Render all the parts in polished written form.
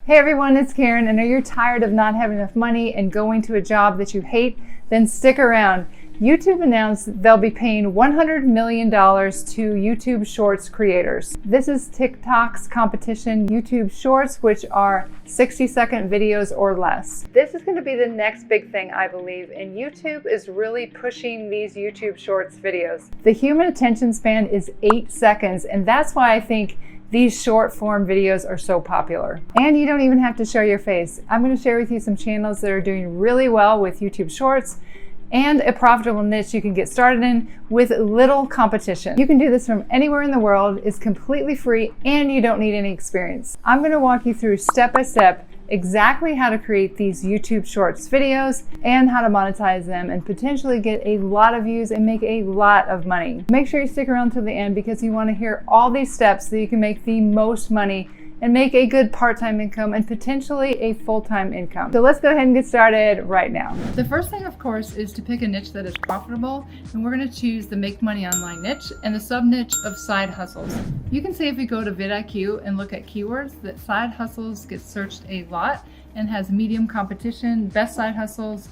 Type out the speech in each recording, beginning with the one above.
Hey everyone, it's Karen, and are you tired of not having enough money and going to a job that you hate? Then stick around. YouTube announced they'll be paying $100 million to YouTube Shorts creators. This is TikTok's competition, YouTube Shorts, which are 60-second videos or less. This is going to be the next big thing, I believe, and YouTube is really pushing these YouTube Shorts videos. The human attention span is 8 seconds, and that's why I think these short form videos are so popular. And you don't even have to show your face. I'm going to share with you some channels that are doing really well with YouTube Shorts and a profitable niche you can get started in with little competition. You can do this from anywhere in the world, it's completely free, and you don't need any experience. I'm going to walk you through step by step exactly how to create these YouTube Shorts videos and how to monetize them and potentially get a lot of views and make a lot of money. Make sure you stick around till the end because you want to hear all these steps so you can make the most money and make a good part-time income and potentially a full-time income. So let's go ahead and get started right now. The first thing, of course, is to pick a niche that is profitable, and we're going to choose the Make Money Online niche and the sub-niche of side hustles. You can see if we go to vidIQ and look at keywords that side hustles get searched a lot and has medium competition. Best Side Hustles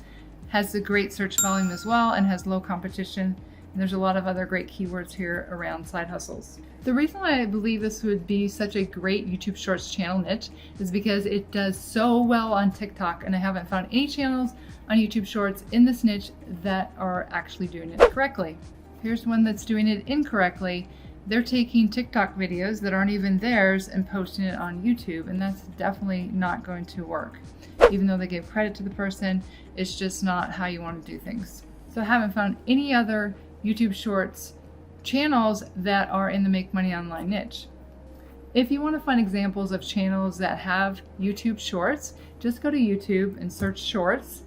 has a great search volume as well and has low competition. And there's a lot of other great keywords here around side hustles. The reason why I believe this would be such a great YouTube Shorts channel niche is because it does so well on TikTok, and I haven't found any channels on YouTube Shorts in this niche that are actually doing it correctly. Here's one that's doing it incorrectly. They're taking TikTok videos that aren't even theirs and posting it on YouTube, and that's definitely not going to work. Even though they gave credit to the person, it's just not how you want to do things. So I haven't found any other YouTube Shorts channels that are in the Make Money Online niche. If you want to find examples of channels that have YouTube Shorts, just go to YouTube and search Shorts,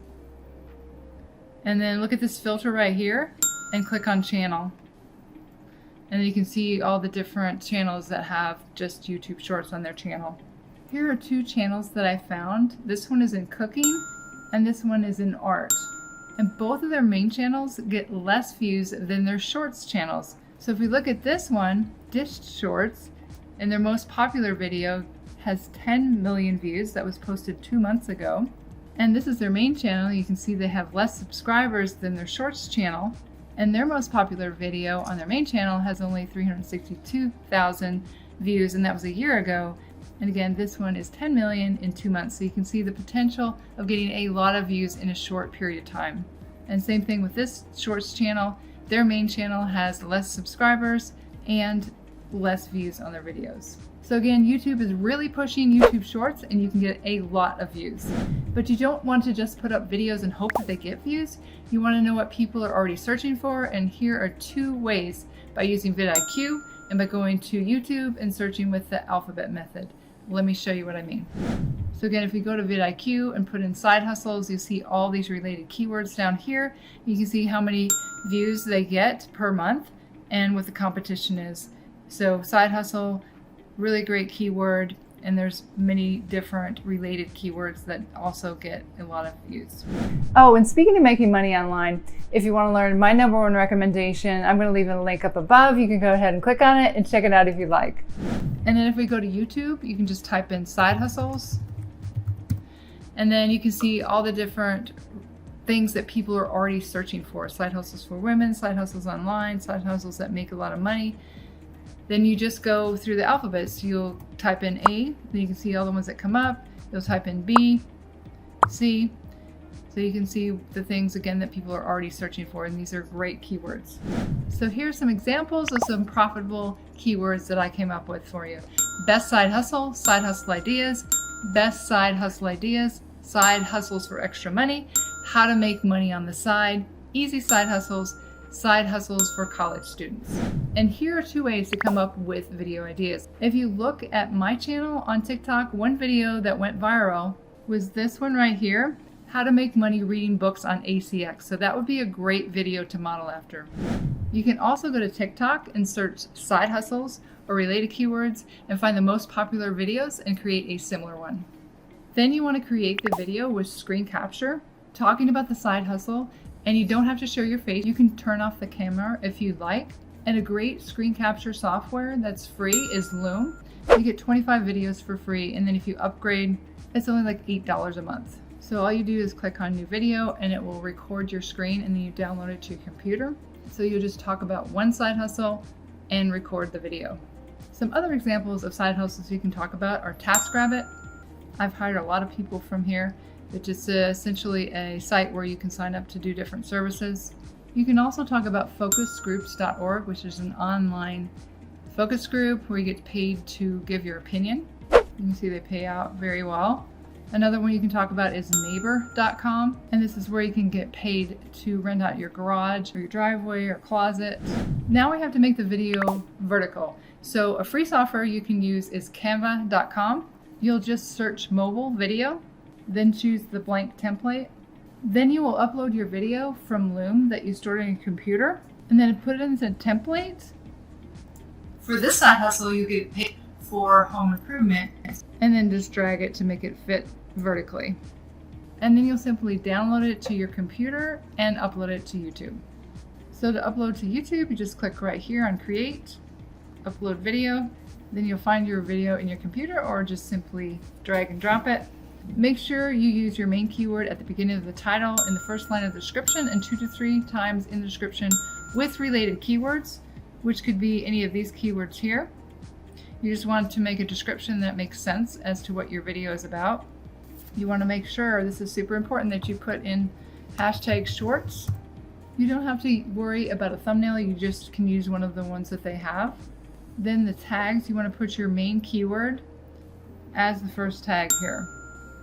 and then look at this filter right here and click on channel. And then you can see all the different channels that have just YouTube Shorts on their channel. Here are two channels that I found. This one is in cooking and this one is in art. And both of their main channels get less views than their Shorts channels. So if we look at this one, Dish Shorts, and their most popular video has 10 million views. That was posted 2 months ago. And this is their main channel. You can see they have less subscribers than their Shorts channel. And their most popular video on their main channel has only 362,000 views, and that was a year ago. And again, this one is 10 million in 2 months. So you can see the potential of getting a lot of views in a short period of time. And same thing with this Shorts channel. Their main channel has less subscribers and less views on their videos. So again, YouTube is really pushing YouTube Shorts, and you can get a lot of views. But you don't want to just put up videos and hope that they get views. You want to know what people are already searching for, and here are 2 ways: by using vidIQ and by going to YouTube and searching with the alphabet method. Let me show you what I mean. So again, if you go to vidIQ and put in side hustles, you see all these related keywords down here. You can see how many views they get per month and what the competition is. So side hustle, really great keyword, and there's many different related keywords that also get a lot of views. Oh, and speaking of making money online, if you want to learn my #1 recommendation, I'm going to leave a link up above. You can go ahead and click on it and check it out if you'd like. And then if we go to YouTube, you can just type in side hustles, and then you can see all the different things that people are already searching for. Side hustles for women, side hustles online, side hustles that make a lot of money. Then you just go through the alphabet. So you'll type in A, then you can see all the ones that come up. You'll type in B, C. So you can see the things again that people are already searching for, and these are great keywords. So here's some examples of some profitable keywords that I came up with for you. Best side hustle ideas, best side hustle ideas, side hustles for extra money, how to make money on the side, easy side hustles for college students. And here are 2 ways to come up with video ideas. If you look at my channel on TikTok, one video that went viral was this one right here, how to make money reading books on ACX. So that would be a great video to model after. You can also go to TikTok and search side hustles or related keywords and find the most popular videos and create a similar one. Then you want to create the video with screen capture, talking about the side hustle, and you don't have to show your face. You can turn off the camera if you'd like. And a great screen capture software that's free is Loom. You get 25 videos for free, and then if you upgrade It's only like $8 a month. So all you do is click on new video and it will record your screen and then you download it to your computer. So you just talk about one side hustle and record the video. Some other examples of side hustles you can talk about are TaskRabbit. I've hired a lot of people from here. It's just essentially a site where you can sign up to do different services. You can also talk about focusgroups.org, which is an online focus group where you get paid to give your opinion. You can see they pay out very well. Another one you can talk about is neighbor.com, and this is where you can get paid to rent out your garage or your driveway or closet. Now we have to make the video vertical. So a free software you can use is canva.com. You'll just search mobile video, then choose the blank template. Then you will upload your video from Loom that you stored on your computer and then put it into a template. For this side hustle, you get paid for home improvement and then just drag it to make it fit vertically. And then you'll simply download it to your computer and upload it to YouTube. So to upload to YouTube, you just click right here on Create, Upload Video. Then you'll find your video in your computer or just simply drag and drop it. Make sure you use your main keyword at the beginning of the title, in the first line of the description, and 2 to 3 times in the description with related keywords, which could be any of these keywords here. You just want to make a description that makes sense as to what your video is about. You want to make sure, this is super important, that you put in hashtag shorts. You don't have to worry about a thumbnail, you just can use one of the ones that they have. Then the tags, you want to put your main keyword as the first tag here.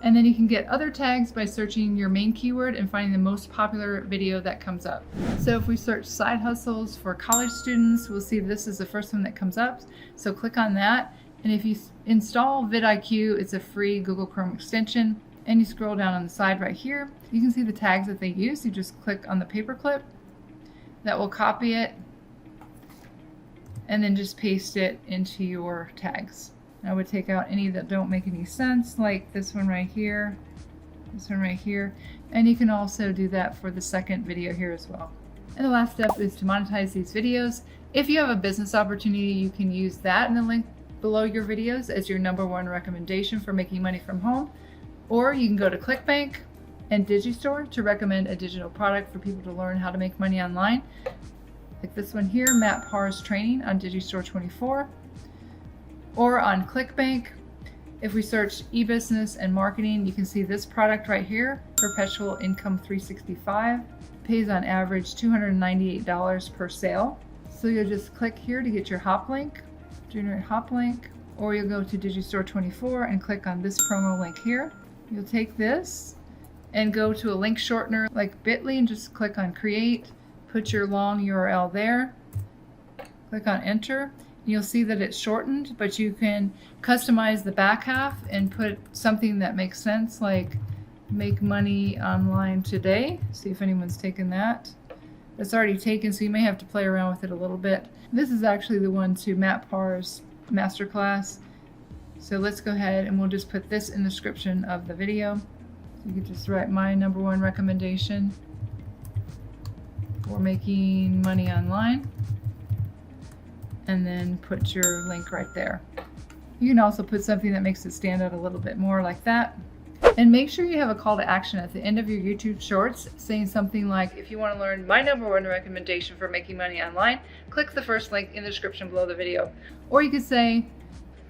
And then you can get other tags by searching your main keyword and finding the most popular video that comes up. So if we search side hustles for college students, we'll see this is the first one that comes up. So click on that. And if you install vidIQ, it's a free Google Chrome extension. And you scroll down on the side right here, you can see the tags that they use. You just click on the paperclip. That will copy it and then just paste it into your tags. I would take out any that don't make any sense, like this one right here, this one right here, and you can also do that for the second video here as well. And the last step is to monetize these videos. If you have a business opportunity, you can use that in the link below your videos as your #1 recommendation for making money from home. Or you can go to ClickBank and Digistore to recommend a digital product for people to learn how to make money online. Like this one here, Matt Parr's training on Digistore 24. Or on ClickBank, if we search e-business and marketing, you can see this product right here, Perpetual Income 365, pays on average $298 per sale. So you'll just click here to get your hop link, generate hop link, or you'll go to Digistore 24 and click on this promo link here. You'll take this and go to a link shortener like bit.ly and just click on create, put your long URL there, click on enter. You'll see that it's shortened, but you can customize the back half and put something that makes sense, like make money online today. See if anyone's taken that. It's already taken, so you may have to play around with it a little bit. This is actually the one to Matt Parr's masterclass. So let's go ahead and we'll just put this in the description of the video. So you can just write my #1 recommendation for making money online, and then put your link right there. You can also put something that makes it stand out a little bit more like that. And make sure you have a call to action at the end of your YouTube shorts saying something like, if you want to learn my #1 recommendation for making money online, click the first link in the description below the video. Or you could say,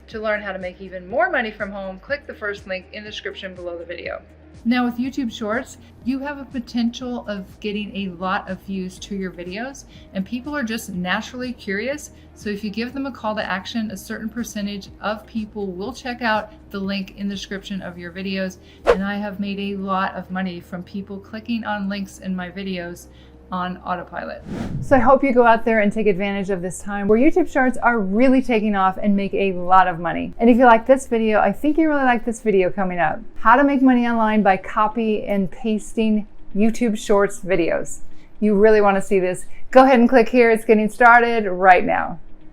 to learn how to make even more money from home, click the first link in the description below the video. Now with YouTube Shorts, you have a potential of getting a lot of views to your videos, and people are just naturally curious. So if you give them a call to action, a certain percentage of people will check out the link in the description of your videos. And I have made a lot of money from people clicking on links in my videos on autopilot. So I hope you go out there and take advantage of this time where YouTube Shorts are really taking off and make a lot of money. And if you like this video, I think you really like this video coming up. How to make money online by copy and pasting YouTube Shorts videos. You really want to see this? Go ahead and click here. It's getting started right now.